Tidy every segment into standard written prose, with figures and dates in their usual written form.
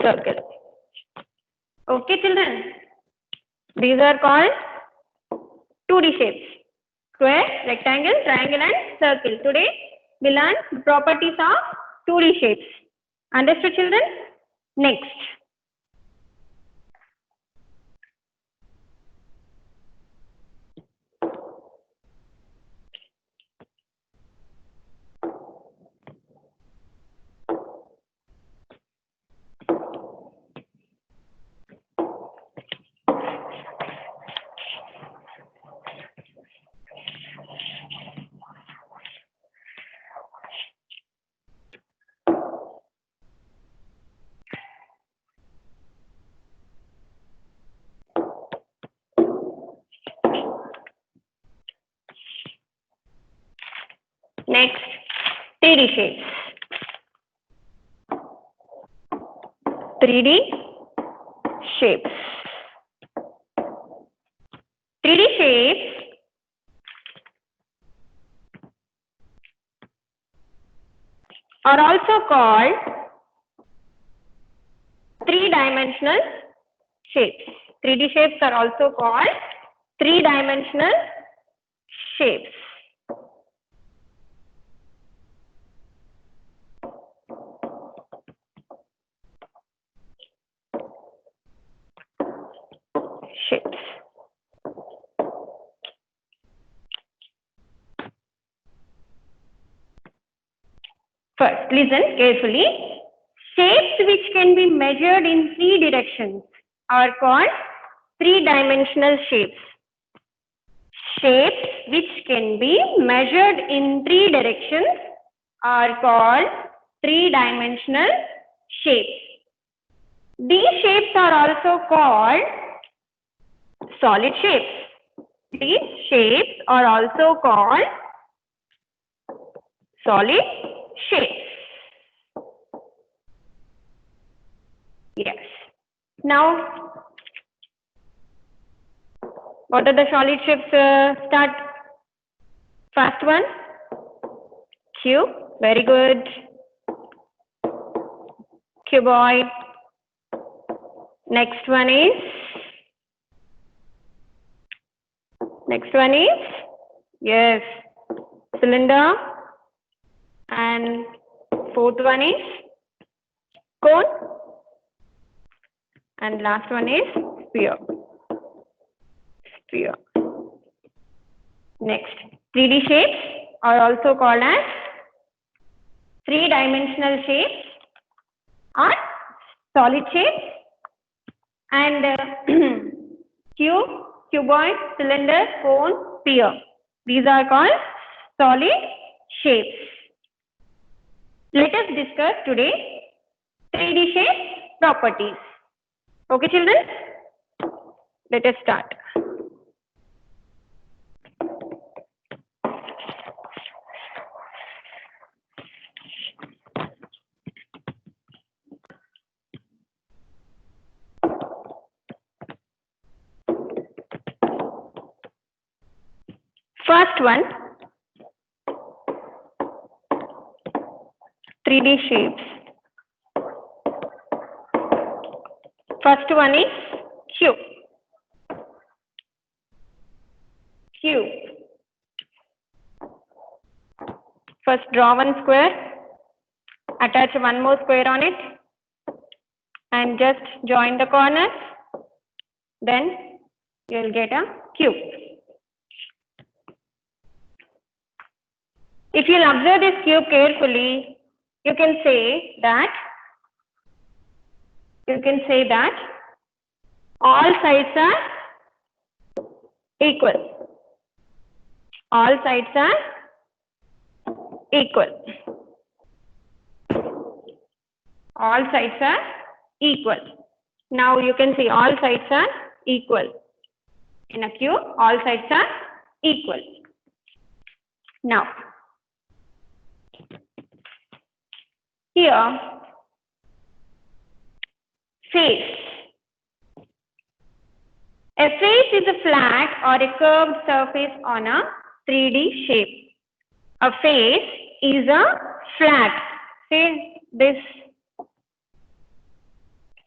circle. Okay, children. These are called 2D shapes. Square, rectangle, triangle and circle. Today we learn properties of 2D shapes. Understood, children? Next. Next, 3D shapes. 3D shapes. 3D shapes are also called three-dimensional shapes. 3D shapes are also called three-dimensional shapes. Shapes. First, listen carefully. Shapes which can be measured in three directions are called three-dimensional shapes. Shapes which can be measured in three directions are called three-dimensional shapes. These shapes are also called solid shapes. These shapes are also called solid shapes. Yes. Now, what are the solid shapes? Start. First one, cube. Very good. Cuboid. Next one is yes, cylinder. And fourth one is cone. And last one is sphere. Next, 3D shapes are also called as three-dimensional shapes or solid shapes, and cube, cuboid, cylinder, cone, sphere. These are called solid shapes. Let us discuss today 3D shape properties. Okay, children? Let us start. First one, 3D shapes. First one is cube. First draw one square, attach one more square on it and just join the corners. Then you will get a cube. If you observe this cube carefully, you can say that all sides are equal. All sides are equal. All sides are equal. Now you can see all sides are equal. In a cube, all sides are equal. Now, here, face. A face is a flat or a curved surface on a 3D shape. A face is a flat. Say this.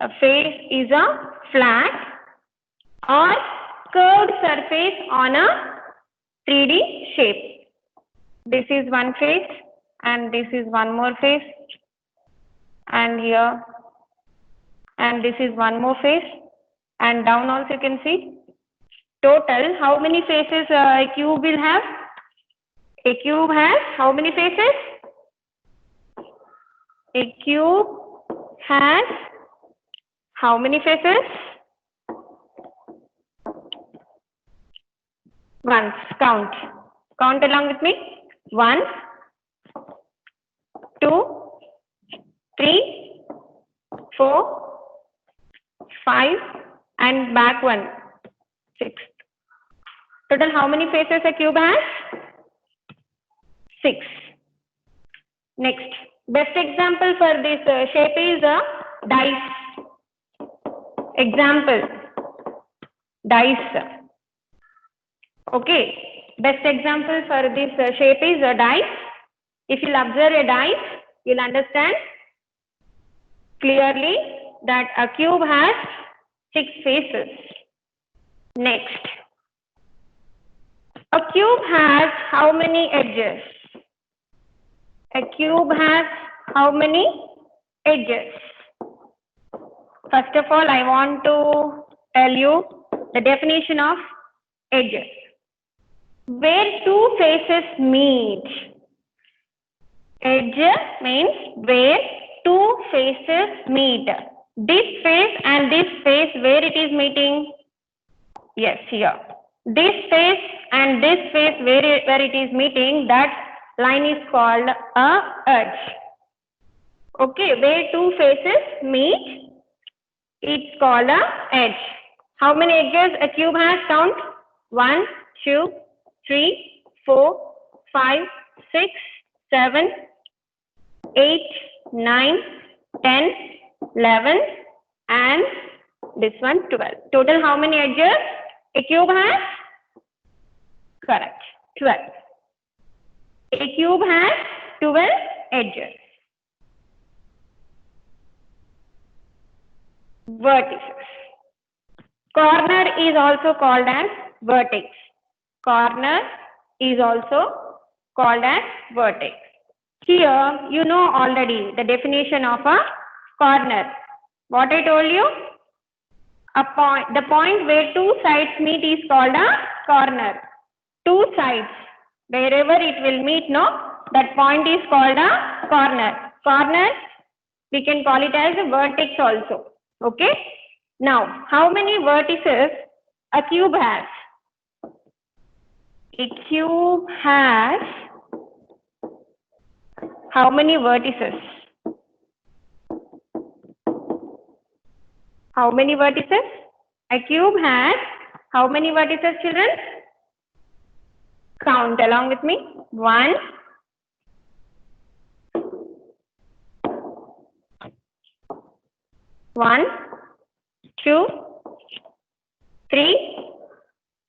A face is a flat or curved surface on a 3D shape. This is one face and this is one more face, and here, and this is one more face, and down also you can see. Total, how many faces a cube will have? A cube has how many faces? A cube has how many faces? Once. Count. Count along with me. 1, 2, 3, 4, 5, and back 1, 6. Total, how many faces a cube has? 6. Next, best example for this shape is a dice. Example, dice. Okay, best example for this shape is a dice. If you observe a dice, you'll understand clearly that a cube has 6 faces. Next, a cube has how many edges? A cube has how many edges? First of all, I want to tell you the definition of edges. Where two faces meet. Edge means where two faces meet. This face and this face, where it is meeting? Yes, here. This face and this face, where it is meeting, that line is called a edge. Okay, where two faces meet, it's called a edge. How many edges a cube has? Count. 1, 2, 3, 4, 5, 6, 7, 8, 9, 10, 11, and this one 12. Total how many edges a cube has? Correct, 12. A cube has 12 edges. Vertices. Corner is also called as vertex. Corner is also called as vertex. Here you know already the definition of a corner. What I told you? A point, the point where two sides meet is called a corner. Two sides, wherever it will meet, no, that point is called a corner. Corner, we can call it as a vertex also. Okay. Now, how many vertices a cube has? A cube has how many vertices? How many vertices? A cube has how many vertices, children? Count along with me. 1, 1, 2, 3,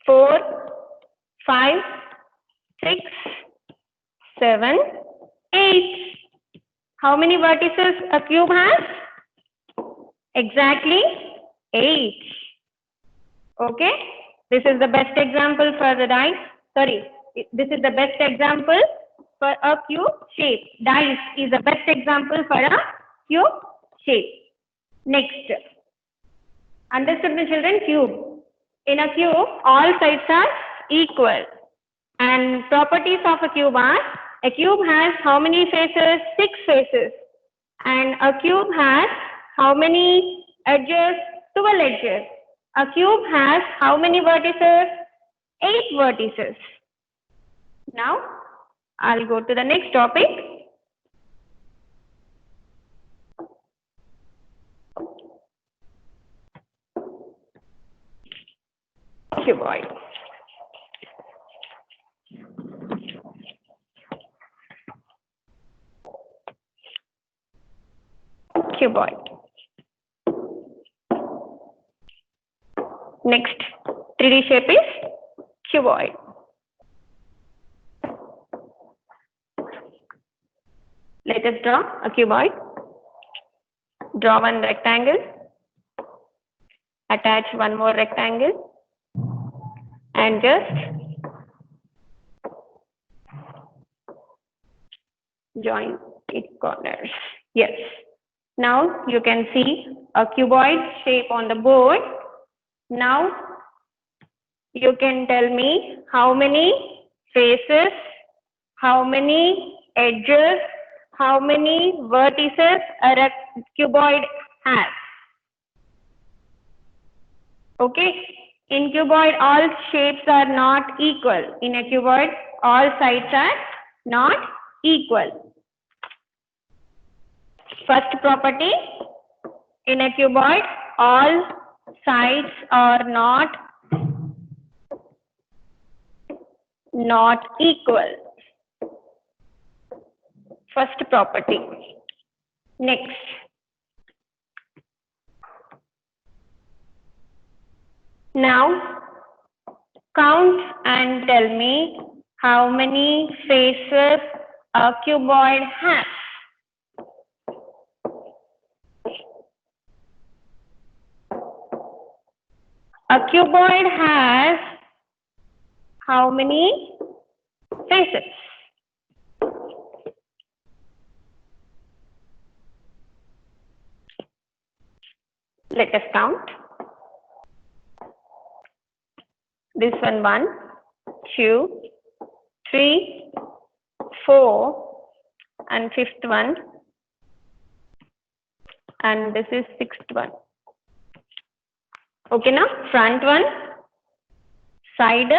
4, 5, 6, 7, 8. How many vertices a cube has? Exactly 8. Okay. This is the best example for the dice. Sorry, this is the best example for a cube shape. Dice is the best example for a cube shape. Next, understood the children? Cube. In a cube, all sides are equal. And properties of a cube are, a cube has how many faces? 6 faces. And a cube has how many edges? 12 edges. A cube has how many vertices? 8 vertices. Now, I'll go to the next topic. Cuboid. Cuboid. Next 3D shape is cuboid. Let us draw a cuboid. Draw one rectangle attach one more rectangle and just join its corners. Yes. Now you can see a cuboid shape on the board. Now you can tell me how many faces, how many edges, how many vertices a cuboid has. Okay. In cuboid, all shapes are not equal. In a cuboid, all sides are not equal. First property, in a cuboid, all sides are not equal. First property. Next. Now, count and tell me how many faces a cuboid has. A cuboid has how many faces? Let us count. This one, 1, 2, 3, 4, and fifth one, and this is sixth one. Okay, now front one, side,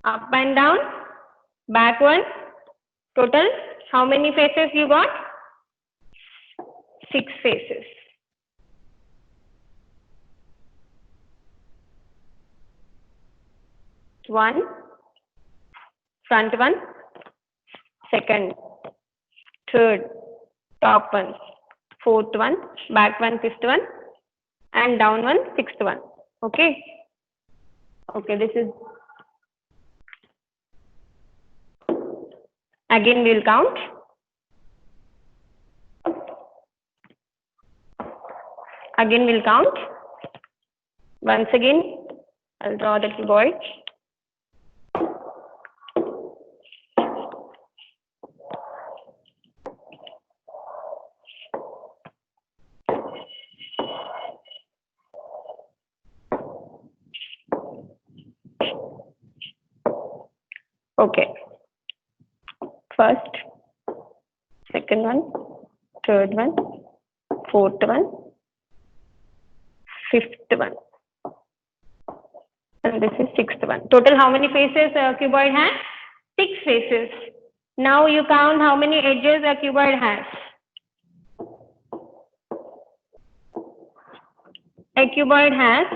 up and down, back one. Total, how many faces you got? 6 faces. One, front one, second, third, top one, fourth one, back one, fifth one, and down one, sixth one. Okay. Okay, this is. Again, we'll count. Again, we'll count. Once again, I'll draw the cuboid. Okay. First, second one, third one, fourth one, fifth one, and this is sixth one. Total, how many faces a cuboid has? 6 faces. Now you count how many edges a cuboid has. A cuboid has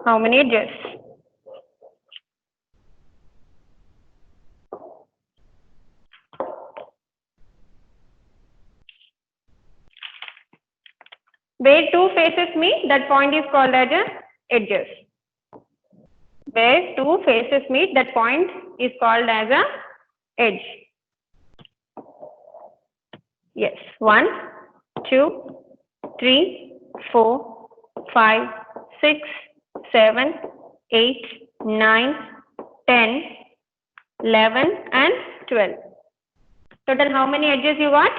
how many edges? Where 2 faces meet, that point is called as edges. Where 2 faces meet, that point is called as a edge. Yes, 1, 2, 3, 4, 5, 6, 7, 8, 9, 10, 11, and 12. Total, how many edges you got?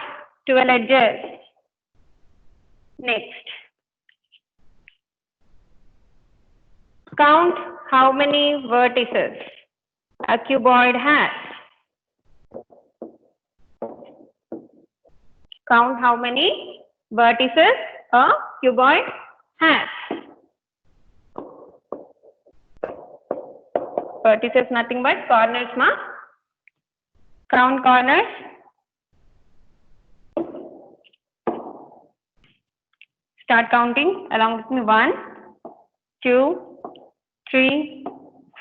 12 edges. Next, count how many vertices a cuboid has. Count how many vertices a cuboid has. Vertices nothing but corners, ma. Count corners. Start counting along with me. 1, 2, 3,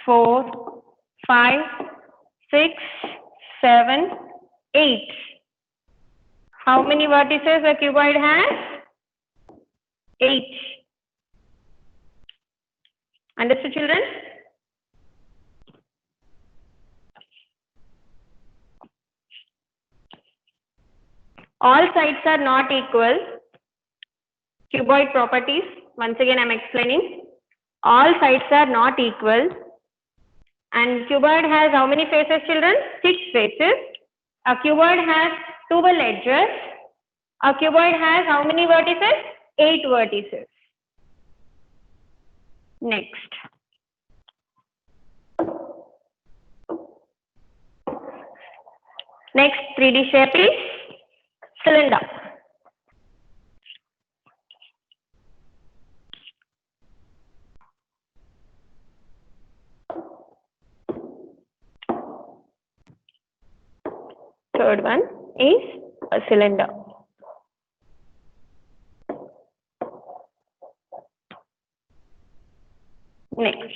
4, 5, 6, 7, 8. How many vertices a cuboid has? 8. Understood, children? All sides are not equal. Cuboid properties, once again I am explaining. All sides are not equal. And cuboid has how many faces, children? 6 faces. A cuboid has 12 edges. A cuboid has how many vertices? 8 vertices. Next. Next 3D shape is cylinder. Third one is a cylinder. Next.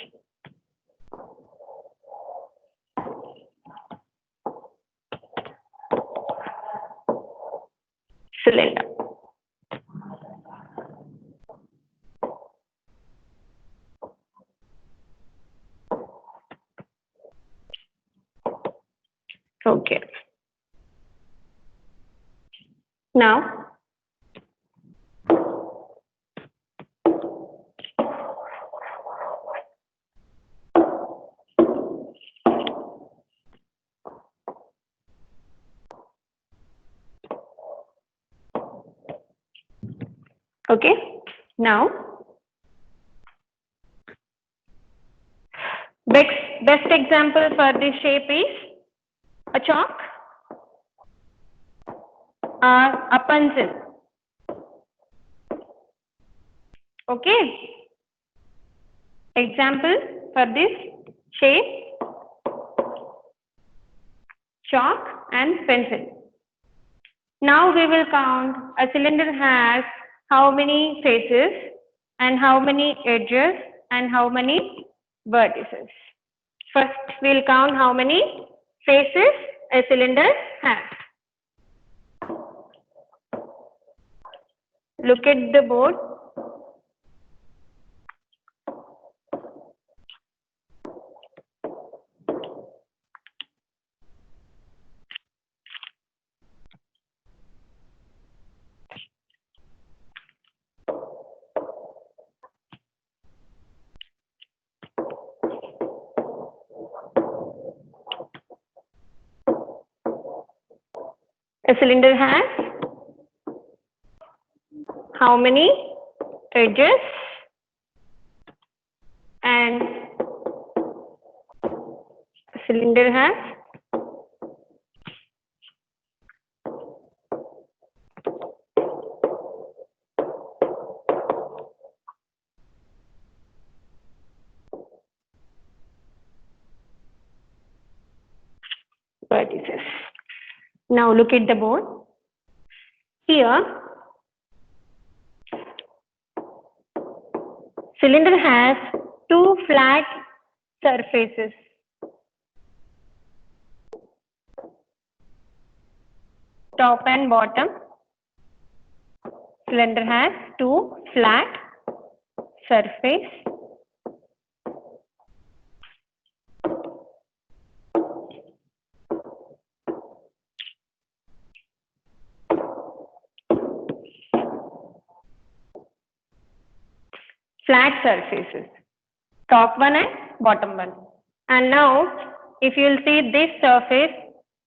Cylinder. Okay. Now, okay. Now, best example for this shape is a chalk or a pencil. Okay. Example for this shape, chalk and pencil. Now we will count. A cylinder has how many faces and how many edges and how many vertices. First we will count how many faces a cylinder has. Look at the board. A cylinder has how many edges and a cylinder has vertices. Now look at the board. Here, cylinder has 2 flat surfaces. Top and bottom. Cylinder has 2 flat surface. Flat surfaces, top one and bottom one. And now, if you will see this surface,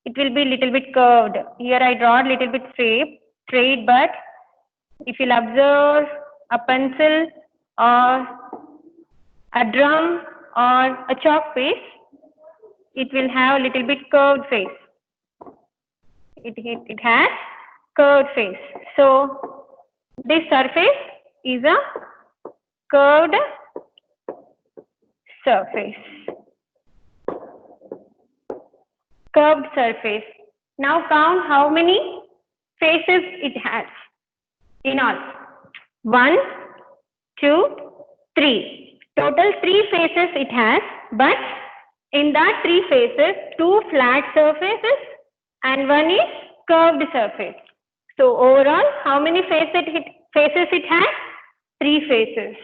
it will be little bit curved. Here I draw little bit straight, but if you'll observe a pencil or a drum or a chalk face, it will have a little bit curved face. It has curved face. So this surface is a curved surface. Curved surface. Now count how many faces it has in all. 1, 2, 3. Total 3 faces it has, but in that 3 faces, 2 flat surfaces and 1 is curved surface. So overall, how many faces it has? 3 faces.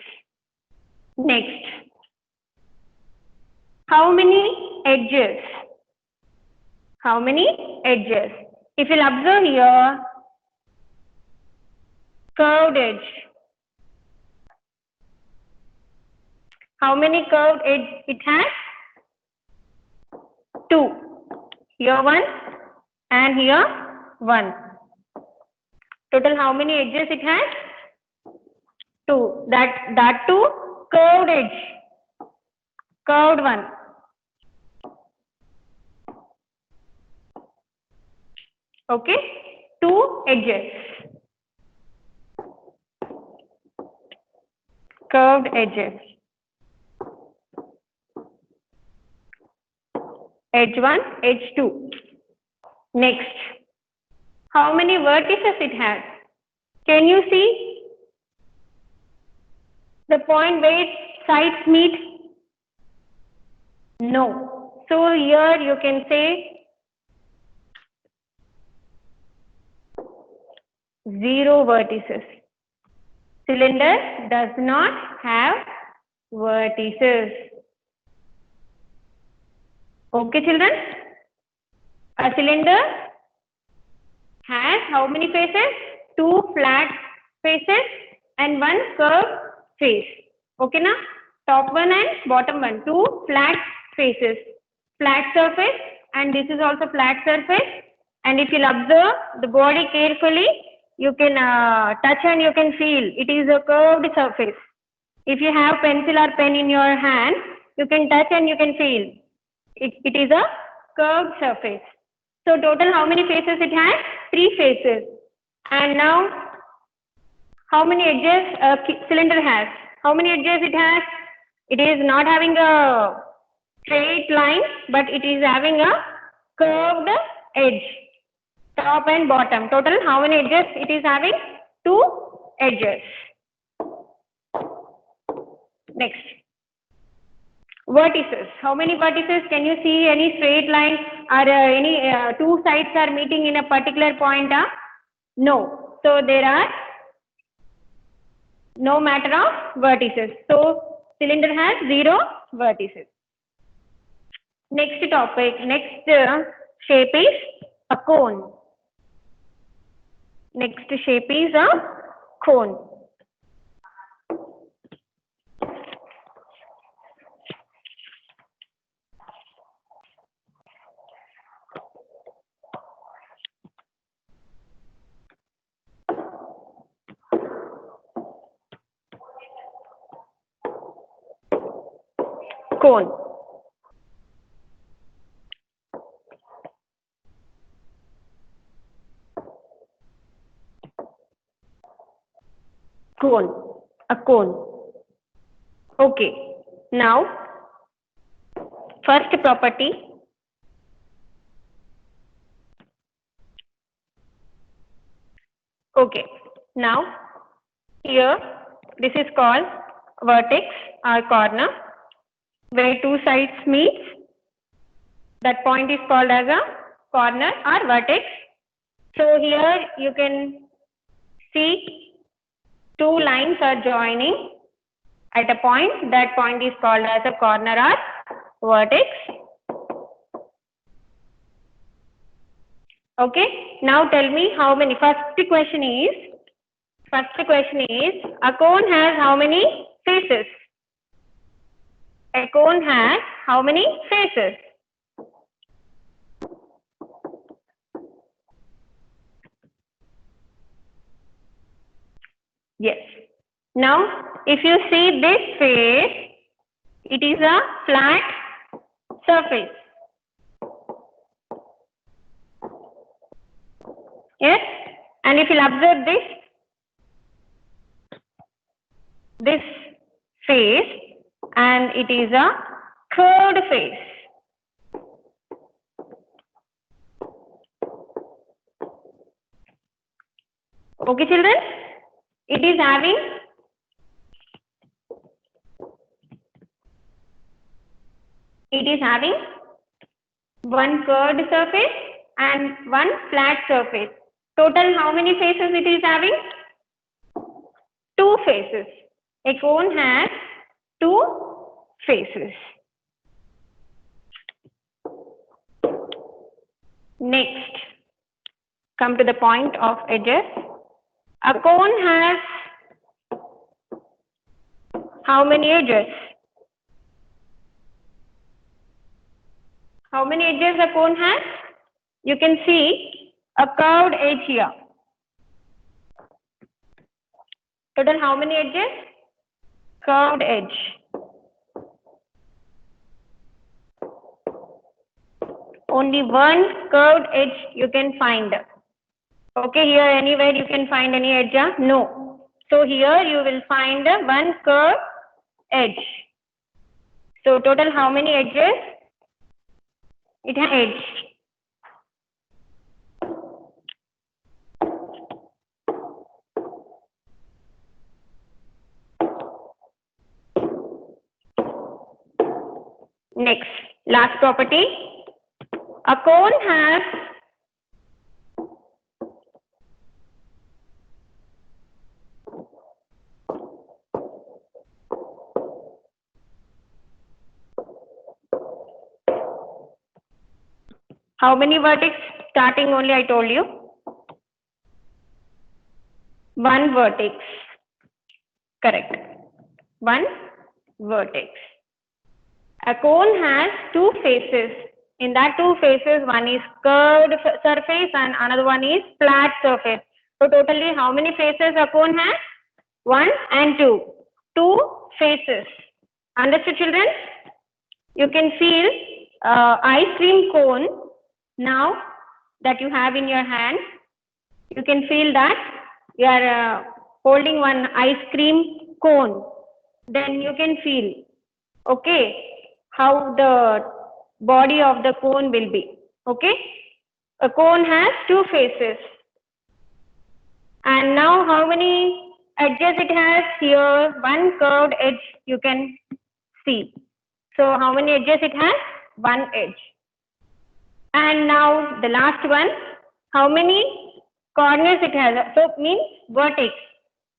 Next, how many edges? How many edges? If you'll observe here, curved edge. How many curved edge it has? 2. Here 1 and here 1. Total how many edges it has? 2. That 2 curved edge. Curved one. Okay. 2 edges. Curved edges. Edge 1, edge 2. Next. How many vertices it has? Can you see the point where its sides meet? No. So here you can say 0 vertices. Cylinder does not have vertices. Okay, children? A cylinder has how many faces? 2 flat faces and 1 curved face. Okay, na? Top one and bottom one. 2 flat faces. Flat surface, and this is also flat surface. And if you'll observe the body carefully, you can touch and you can feel it is a curved surface. If you have pencil or pen in your hand, you can touch and you can feel it is a curved surface. So total how many faces it has? 3 faces. And now how many edges a cylinder has? How many edges it has? It is not having a straight line, but it is having a curved edge. Top and bottom. Total how many edges it is having? 2 edges. Next. Vertices. How many vertices? Can you see any straight line or any 2 sides are meeting in a particular point? No. So there are no matter of vertices. So cylinder has 0 vertices. Next topic, next shape is a cone. Next shape is a cone. Cone. Cone. A cone. Okay. Now, first property. Okay. Now, here, this is called vertex or corner, where 2 sides meet. That point is called as a corner or vertex. So here you can see 2 lines are joining at a point. That point is called as a corner or vertex. Okay. Now tell me how many. First question is, a cone has how many faces? A cone has how many faces? Yes. Now, if you see this face, it is a flat surface. Yes. And if you observe this face, and it is a curved face. Okay, children? It is having one curved surface and one flat surface. Total how many faces it is having? 2 faces. A cone has 2 faces. Next, come to the point of edges. A cone has how many edges? how many edges a cone has? You can see a curved edge here. Total how many edges? Curved edge. Only one curved edge you can find. Okay, here anywhere you can find any edge? No. So here you will find one curved edge. So total how many edges? It has edge. Next, last property. A cone has how many vertex? Starting only I told you. One vertex. Correct. One vertex. A cone has two faces. In that two faces, one is curved surface and another one is flat surface. So totally how many faces a cone has? 1 and 2. Two faces. Understood, children? You can feel ice cream cone now that you have in your hand. You can feel that you are holding one ice cream cone. Then you can feel, okay, how the body of the cone will be. Okay, a cone has two faces. And now how many edges it has? Here one curved edge you can see. So how many edges it has? One edge. And now the last one, how many corners it has? So means vertex.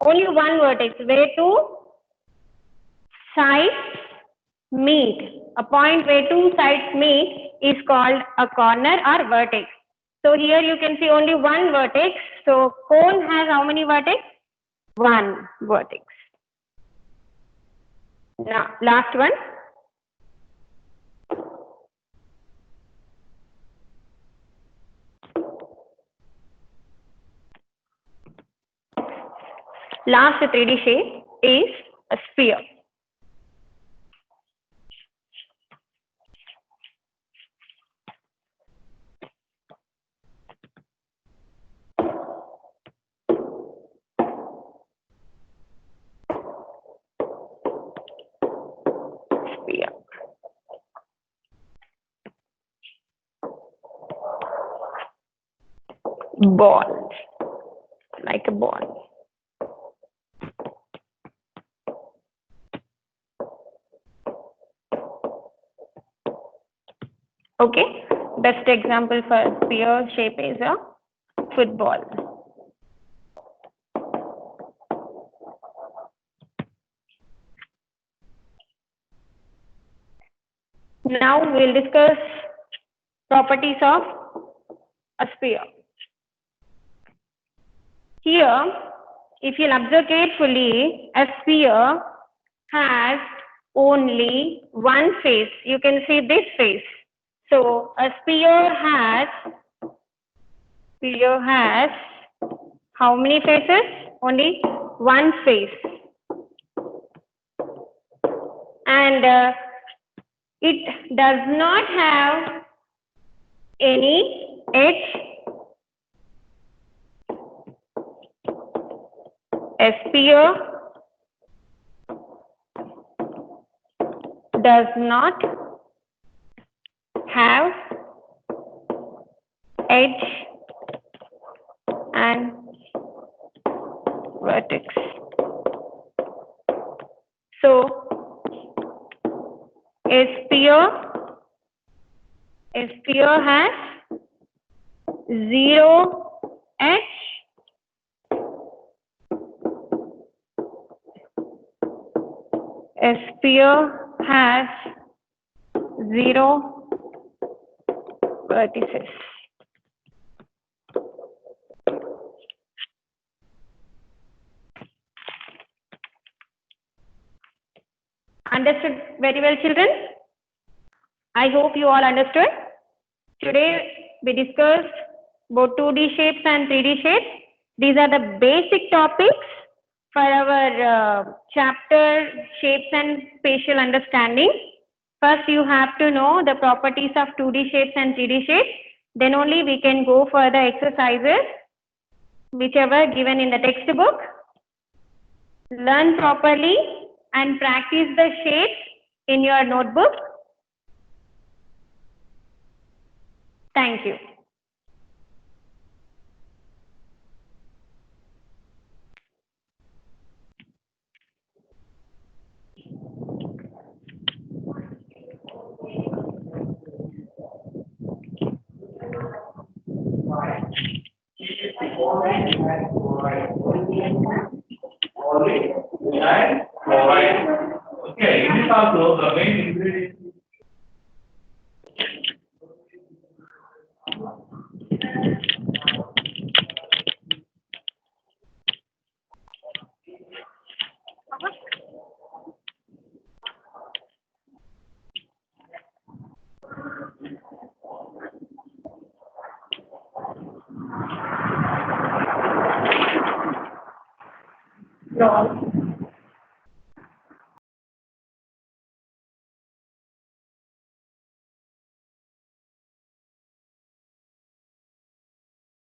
Only one vertex where two sides meet. A point where two sides meet is called a corner or vertex. So here you can see only one vertex. So cone has how many vertex? One vertex. Now last one. Last 3D shape is a sphere. Sphere. Ball. Like a ball. Okay, best example for sphere shape is a football. Now we will discuss properties of a sphere. Here, if you observe carefully, a sphere has only one face. You can see this face. So a sphere has how many faces? Only one face. And it does not have any edge. A sphere does not have edge and vertex. So a sphere has zero edge a sphere has zero vertices. Understood very well, children? I hope you all understood. Today we discussed about 2D shapes and 3D shapes. These are the basic topics for our chapter shapes and spatial understanding. First, you have to know the properties of 2D shapes and 3D shapes. Then only we can go for the exercises, whichever given in the textbook. Learn properly and practice the shapes in your notebook. Thank you. Okay, it is also the main ingredient. No.